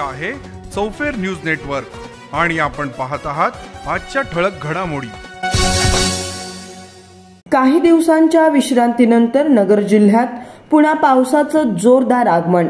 आहे चौफेर news network आणि आपण पाहत आहात आजच्या ठळक घडामोडी। काही दिवसांच्या विश्रांतीनंतर नगर जिल्ह्यात पुन्हा पावसाचं जोरदार आगमन।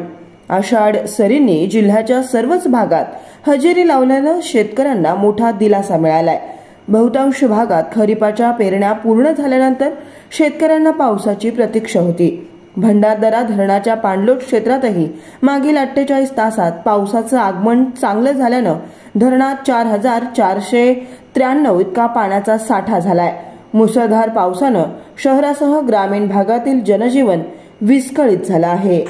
आषाढ सरींनी जिल्ह्याच्या सर्वच भागात हजेरी लावल्यानं शेतकऱ्यांना मोठा दिलासा मिळालाय। बहुतांश भागात खरीपाच्या पेरण्या पूर्ण झाल्यानंतर शेतकऱ्यांना पावसाची प्रतीक्षा होती। भंडारदरा धरणाच्या पाणलोट क्षेत्रातही मागील 48 तासात पावसाचं आगमन चांगलं झाल्यानं धरणात 4493 इतका पाण्याचा साठा झालाय। मुसळधार पावसानं शहरासह ग्रामीण भागातील जनजीवन विस्कळीत झालं आहे।